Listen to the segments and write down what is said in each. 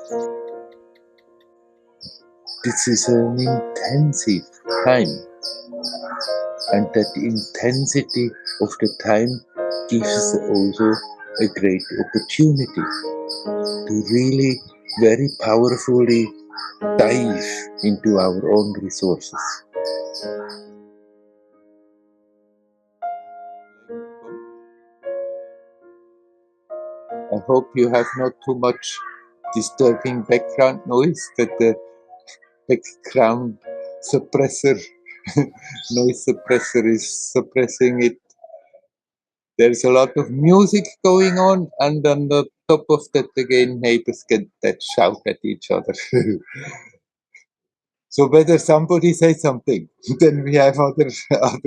This is an intensive time, and that intensity of the time gives us also a great opportunity to really very powerfully dive into our own resources. I hope you have not too much disturbing background noise, that the background suppressor, noise suppressor is suppressing it. There's a lot of music going on, and on the top of that again, neighbors get that shout at each other. So whether somebody says something, then we have other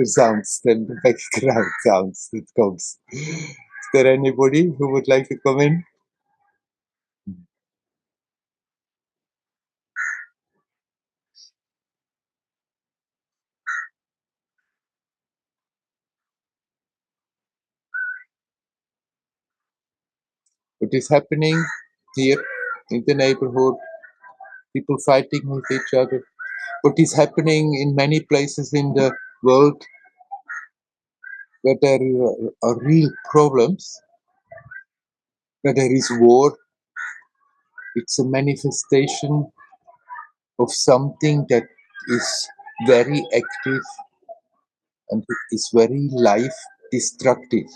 sounds than the background sounds that comes. Is there anybody who would like to come in? What is happening here in the neighborhood? People fighting with each other. What is happening in many places in the world where there are real problems, where there is war. It's a manifestation of something that is very active and is very life destructive,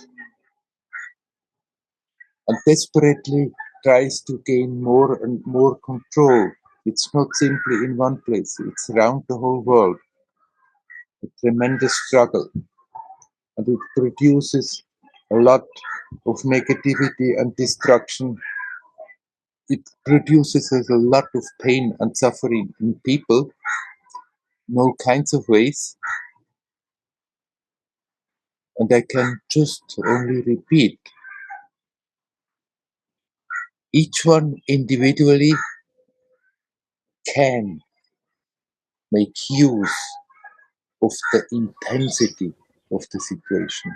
and desperately tries to gain more and more control. It's not simply in one place, it's around the whole world. A tremendous struggle, and it produces a lot of negativity and destruction. It produces a lot of pain and suffering in people in all kinds of ways. And I can just only repeat, each one individually can make use of the intensity of the situation.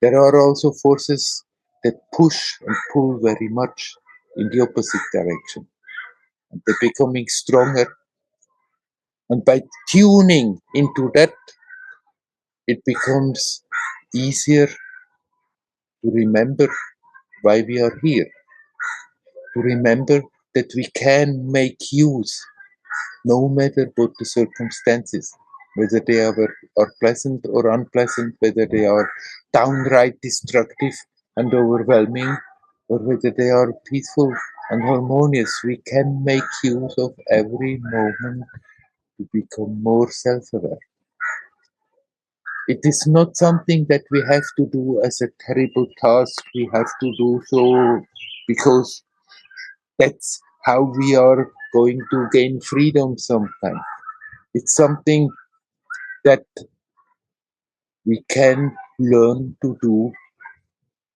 There are also forces that push and pull very much in the opposite direction. And they're becoming stronger. And by tuning into that, it becomes easier to remember why we are here. To remember that we can make use, no matter what the circumstances, whether they are pleasant or unpleasant, whether they are downright destructive and overwhelming, or whether they are peaceful and harmonious. We can make use of every moment to become more self-aware. It is not something that we have to do as a terrible task. We have to do so because that's how we are going to gain freedom sometime. It's something that we can learn to do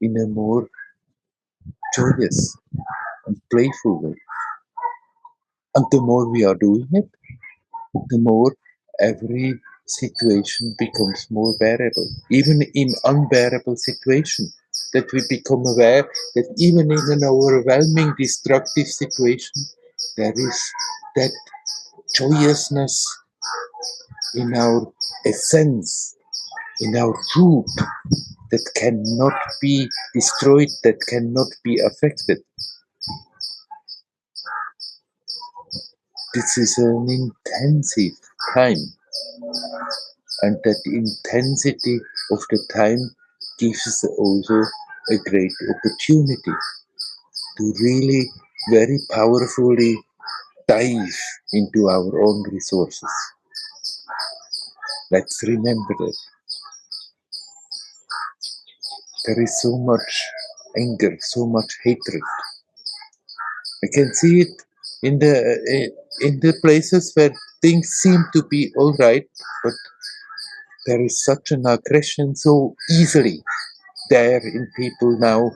in a more joyous and playful way. And the more we are doing it, the more every situation becomes more bearable. Even in unbearable situations, that we become aware that even in an overwhelming, destructive situation, there is that joyousness in our essence, in our root, that cannot be destroyed, that cannot be affected. This is an intensive time, and that intensity of the time gives us also a great opportunity to really very powerfully dive into our own resources. Let's remember that there is so much anger, so much hatred. I can see it in the places where things seem to be all right, but there is such an aggression so easily there in people now,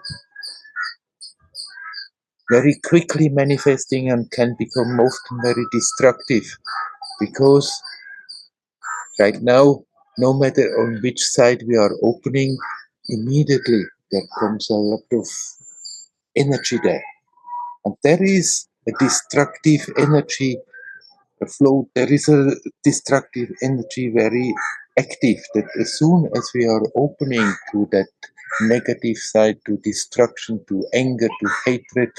very quickly manifesting, and can become often very destructive, because right now, no matter on which side we are opening, immediately there comes a lot of energy there. And there is a destructive energy flow. There is a destructive energy very active that as soon as we are opening to that negative side, to destruction, to anger, to hatred,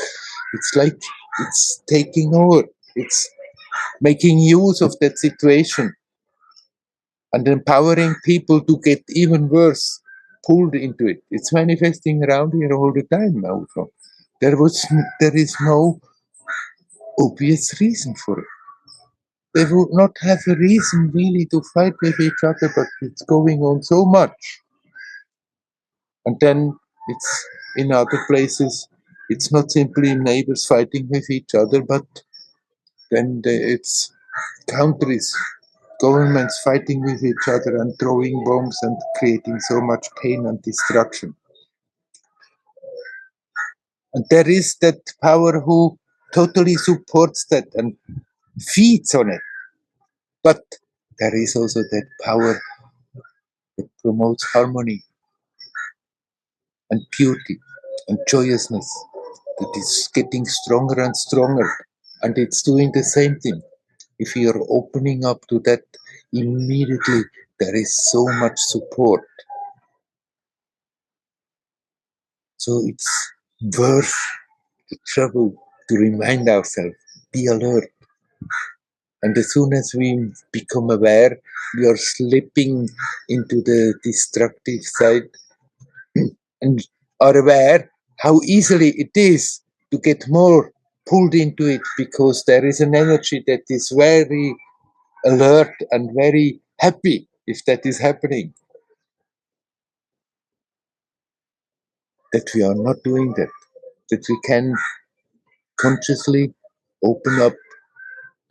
it's like it's taking over. It's making use of that situation and empowering people to get even worse, pulled into it. It's manifesting around here all the time now. So there is no obvious reason for it. They would not have a reason really to fight with each other, but it's going on so much. And then it's in other places, it's not simply neighbors fighting with each other, but then it's countries, governments fighting with each other and throwing bombs and creating so much pain and destruction. And there is that power who totally supports that and feeds on it. But there is also that power that promotes harmony and beauty and joyousness that is getting stronger and stronger. And it's doing the same thing. If you're opening up to that, immediately there is so much support. So it's worth the trouble to remind ourselves, be alert. And as soon as we become aware, we are slipping into the destructive side and are aware how easily it is to get more pulled into it because there is an energy that is very alert and very happy if that is happening. That we are not doing that, that we can consciously open up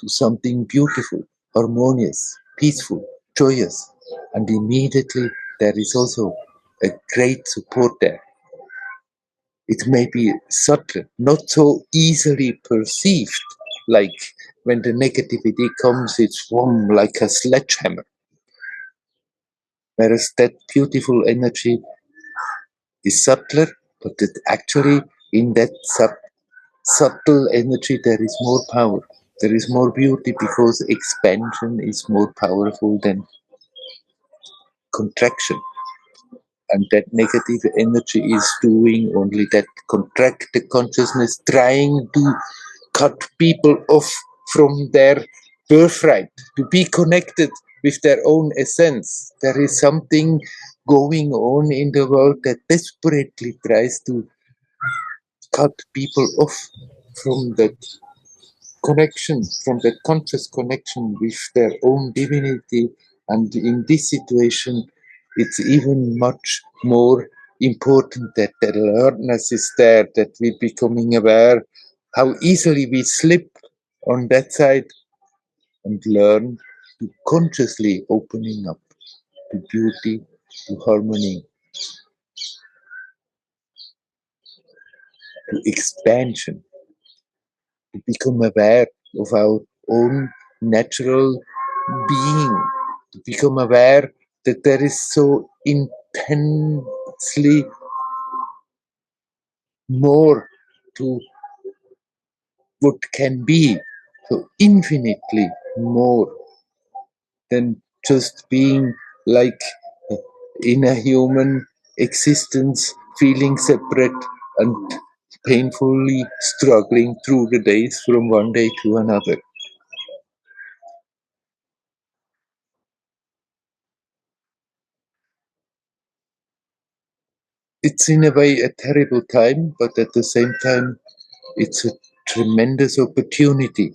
to something beautiful, harmonious, peaceful, joyous, and immediately there is also a great support there. It may be subtle, not so easily perceived, like when the negativity comes, it's from like a sledgehammer. Whereas that beautiful energy is subtler, but it actually in that subtle energy there is more power. There is more beauty because expansion is more powerful than contraction. And that negative energy is doing only that contract the consciousness, trying to cut people off from their birthright, to be connected with their own essence. There is something going on in the world that desperately tries to cut people off from that connection, from that conscious connection with their own divinity. And in this situation, it's even much more important that the alertness is there, that we're becoming aware how easily we slip on that side and learn to consciously opening up to beauty, to harmony, to expansion, to become aware of our own natural being, to become aware that there is so intensely more to what can be, so infinitely more than just being like in a human existence, feeling separate and painfully struggling through the days from one day to another. It's in a way a terrible time, but at the same time, it's a tremendous opportunity.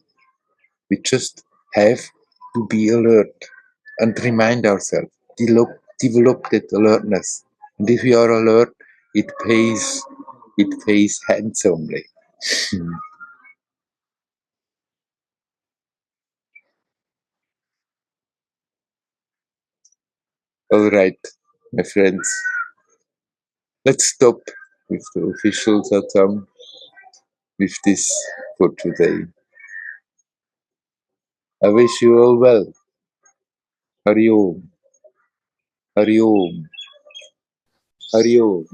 We just have to be alert and remind ourselves, develop that alertness. And if we are alert, it pays handsomely. Hmm. All right, my friends, let's stop with the official satsang with this for today. I wish you all well. Hari Om, Hari Om, Hari Om.